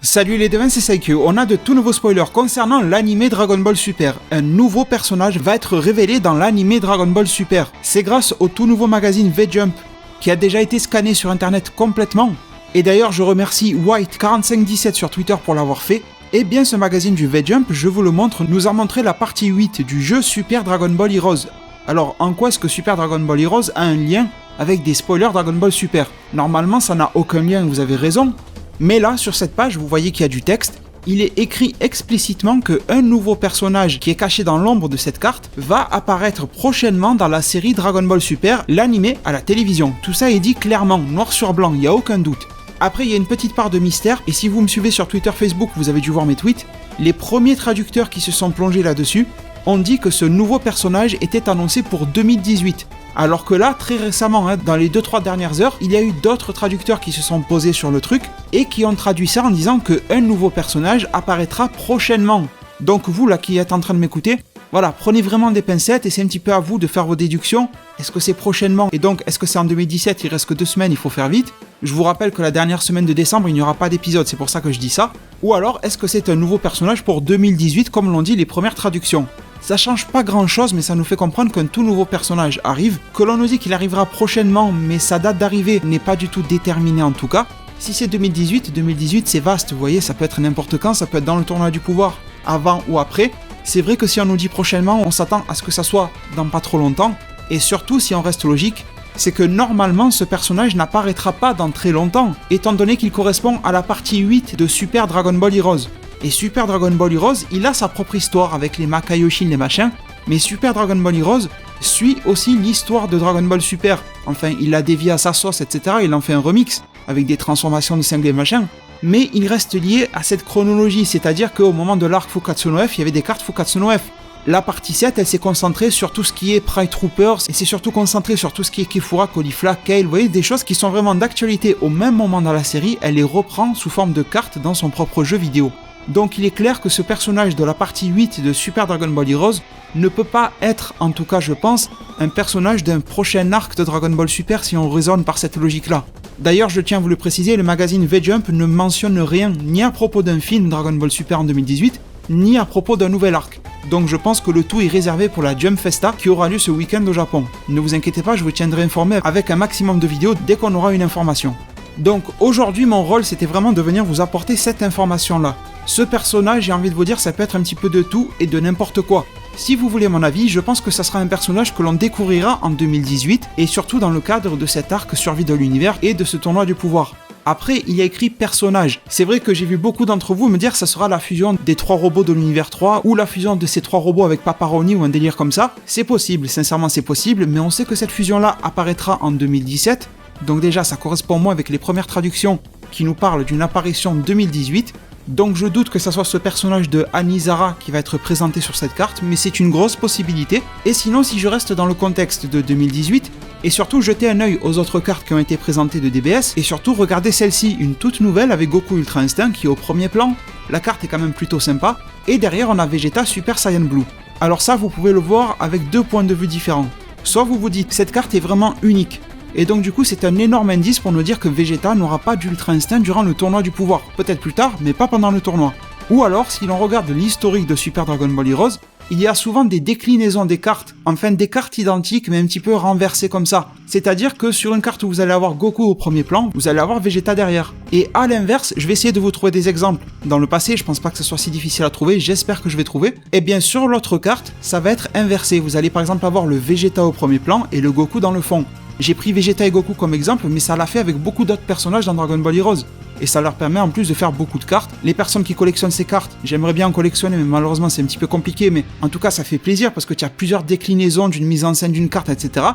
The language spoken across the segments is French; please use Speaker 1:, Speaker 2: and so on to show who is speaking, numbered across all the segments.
Speaker 1: Salut les devins, c'est Saikyo. On a de tout nouveaux spoilers concernant l'anime Dragon Ball Super. Un nouveau personnage va être révélé dans l'anime Dragon Ball Super. C'est grâce au tout nouveau magazine V-Jump, qui a déjà été scanné sur internet complètement. Et d'ailleurs, je remercie White4517 sur Twitter pour l'avoir fait. Et bien ce magazine du V-Jump, je vous le montre, nous a montré la partie 8 du jeu Super Dragon Ball Heroes. Alors, en quoi est-ce que Super Dragon Ball Heroes a un lien avec des spoilers Dragon Ball Super? Normalement, ça n'a aucun lien, vous avez raison. Mais là, sur cette page, vous voyez qu'il y a du texte. Il est écrit explicitement qu'un nouveau personnage qui est caché dans l'ombre de cette carte va apparaître prochainement dans la série Dragon Ball Super, l'animé à la télévision. Tout ça est dit clairement, noir sur blanc, il n'y a aucun doute. Après, il y a une petite part de mystère, et si vous me suivez sur Twitter, Facebook, vous avez dû voir mes tweets, les premiers traducteurs qui se sont plongés là-dessus ont dit que ce nouveau personnage était annoncé pour 2018. Alors que là, très récemment, dans les 2-3 dernières heures, il y a eu d'autres traducteurs qui se sont posés sur le truc et qui ont traduit ça en disant qu'un nouveau personnage apparaîtra prochainement. Donc vous là qui êtes en train de m'écouter, voilà, prenez vraiment des pincettes et c'est un petit peu à vous de faire vos déductions. Est-ce que c'est prochainement? Et donc, est-ce que c'est en 2017? Il reste que 2 semaines, il faut faire vite. Je vous rappelle que la dernière semaine de décembre, il n'y aura pas d'épisode, c'est pour ça que je dis ça. Ou alors, est-ce que c'est un nouveau personnage pour 2018 comme l'ont dit les premières traductions? Ça change pas grand chose, mais ça nous fait comprendre qu'un tout nouveau personnage arrive, que l'on nous dit qu'il arrivera prochainement, mais sa date d'arrivée n'est pas du tout déterminée en tout cas. Si c'est 2018 c'est vaste, vous voyez, ça peut être n'importe quand, ça peut être dans le tournoi du pouvoir, avant ou après. C'est vrai que si on nous dit prochainement, on s'attend à ce que ça soit dans pas trop longtemps, et surtout si on reste logique, c'est que normalement ce personnage n'apparaîtra pas dans très longtemps, étant donné qu'il correspond à la partie 8 de Super Dragon Ball Heroes. Et Super Dragon Ball Heroes, il a sa propre histoire avec les Makaioshin, les machins, mais Super Dragon Ball Heroes suit aussi l'histoire de Dragon Ball Super. Enfin, il l'a dévié à sa sauce, etc. Il en fait un remix, avec des transformations de cinglés, machin. Mais il reste lié à cette chronologie, c'est-à-dire qu'au moment de l'arc Fukatsu no F, il y avait des cartes Fukatsu no F. La partie 7, elle s'est concentrée sur tout ce qui est Pride Troopers, et c'est surtout concentré sur tout ce qui est Kefura, Caulifla, Kale, vous voyez, des choses qui sont vraiment d'actualité au même moment dans la série, elle les reprend sous forme de cartes dans son propre jeu vidéo. Donc il est clair que ce personnage de la partie 8 de Super Dragon Ball Heroes ne peut pas être, en tout cas je pense, un personnage d'un prochain arc de Dragon Ball Super si on raisonne par cette logique-là. D'ailleurs, je tiens à vous le préciser, le magazine V-Jump ne mentionne rien ni à propos d'un film Dragon Ball Super en 2018, ni à propos d'un nouvel arc. Donc je pense que le tout est réservé pour la Jump Festa qui aura lieu ce week-end au Japon. Ne vous inquiétez pas, je vous tiendrai informé avec un maximum de vidéos dès qu'on aura une information. Donc aujourd'hui mon rôle c'était vraiment de venir vous apporter cette information-là. Ce personnage, j'ai envie de vous dire, ça peut être un petit peu de tout et de n'importe quoi. Si vous voulez mon avis, je pense que ça sera un personnage que l'on découvrira en 2018 et surtout dans le cadre de cet arc survie de l'univers et de ce tournoi du pouvoir. Après, il y a écrit personnage. C'est vrai que j'ai vu beaucoup d'entre vous me dire que ça sera la fusion des 3 robots de l'univers 3 ou la fusion de ces 3 robots avec Paparoni ou un délire comme ça. C'est possible, sincèrement c'est possible, mais on sait que cette fusion-là apparaîtra en 2017. Donc déjà, ça correspond au moins avec les premières traductions qui nous parlent d'une apparition 2018. Donc je doute que ça soit ce personnage de Anizara qui va être présenté sur cette carte, mais c'est une grosse possibilité. Et sinon, si je reste dans le contexte de 2018, et surtout jeter un œil aux autres cartes qui ont été présentées de DBS, et surtout regarder celle-ci, une toute nouvelle avec Goku Ultra Instinct qui est au premier plan. La carte est quand même plutôt sympa. Et derrière, on a Vegeta Super Saiyan Blue. Alors ça, vous pouvez le voir avec 2 points de vue différents. Soit vous vous dites, cette carte est vraiment unique. Et donc du coup c'est un énorme indice pour nous dire que Vegeta n'aura pas d'Ultra Instinct durant le tournoi du pouvoir. Peut-être plus tard, mais pas pendant le tournoi. Ou alors, si l'on regarde l'historique de Super Dragon Ball Heroes, il y a souvent des déclinaisons des cartes, enfin des cartes identiques mais un petit peu renversées comme ça. C'est-à-dire que sur une carte où vous allez avoir Goku au premier plan, vous allez avoir Vegeta derrière. Et à l'inverse, je vais essayer de vous trouver des exemples. Dans le passé, je pense pas que ce soit si difficile à trouver, j'espère que je vais trouver. Et bien sur l'autre carte, ça va être inversé. Vous allez par exemple avoir le Vegeta au premier plan et le Goku dans le fond. J'ai pris Vegeta et Goku comme exemple, mais ça l'a fait avec beaucoup d'autres personnages dans Dragon Ball Heroes. Et ça leur permet en plus de faire beaucoup de cartes. Les personnes qui collectionnent ces cartes, j'aimerais bien en collectionner, mais malheureusement c'est un petit peu compliqué, mais en tout cas ça fait plaisir parce que tu as plusieurs déclinaisons d'une mise en scène d'une carte, etc.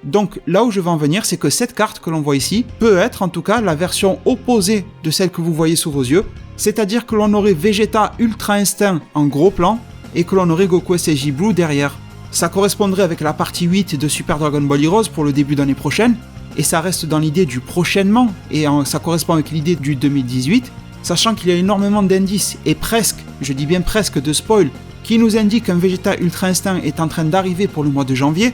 Speaker 1: Donc là où je veux en venir, c'est que cette carte que l'on voit ici peut être en tout cas la version opposée de celle que vous voyez sous vos yeux. C'est-à-dire que l'on aurait Vegeta Ultra Instinct en gros plan, et que l'on aurait Goku SSJ Blue derrière. Ça correspondrait avec la partie 8 de Super Dragon Ball Heroes pour le début d'année prochaine, et ça reste dans l'idée du prochainement, et ça correspond avec l'idée du 2018, sachant qu'il y a énormément d'indices, et presque, je dis bien presque de spoil, qui nous indiquent qu'un Vegeta Ultra Instinct est en train d'arriver pour le mois de janvier,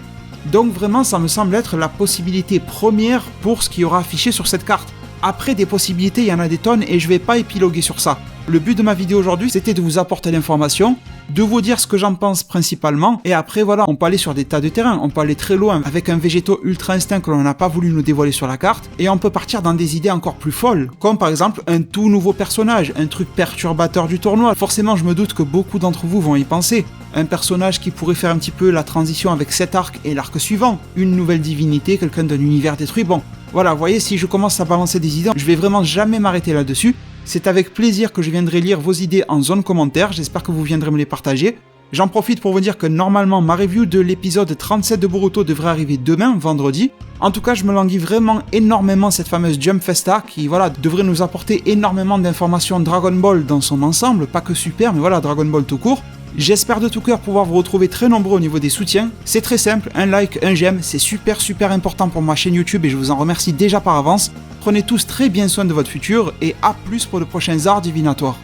Speaker 1: donc vraiment ça me semble être la possibilité première pour ce qui y aura affiché sur cette carte. Après, des possibilités, il y en a des tonnes et je vais pas épiloguer sur ça. Le but de ma vidéo aujourd'hui, c'était de vous apporter l'information, de vous dire ce que j'en pense principalement, et après voilà, on peut aller sur des tas de terrains, on peut aller très loin avec un végétaux ultra instinct que l'on n'a pas voulu nous dévoiler sur la carte, et on peut partir dans des idées encore plus folles, comme par exemple un tout nouveau personnage, un truc perturbateur du tournoi. Forcément, je me doute que beaucoup d'entre vous vont y penser. Un personnage qui pourrait faire un petit peu la transition avec cet arc et l'arc suivant, une nouvelle divinité, quelqu'un d'un univers détruit, bon. Voilà, vous voyez, si je commence à balancer des idées, je vais vraiment jamais m'arrêter là-dessus. C'est avec plaisir que je viendrai lire vos idées en zone commentaire, j'espère que vous viendrez me les partager. J'en profite pour vous dire que normalement ma review de l'épisode 37 de Boruto devrait arriver demain, vendredi. En tout cas, je me languis vraiment énormément cette fameuse Jump Festa qui voilà, devrait nous apporter énormément d'informations Dragon Ball dans son ensemble, pas que Super, mais voilà, Dragon Ball tout court. J'espère de tout cœur pouvoir vous retrouver très nombreux au niveau des soutiens. C'est très simple, un like, un j'aime, c'est super important pour ma chaîne YouTube et je vous en remercie déjà par avance. Prenez tous très bien soin de votre futur et à plus pour de prochains arts divinatoires.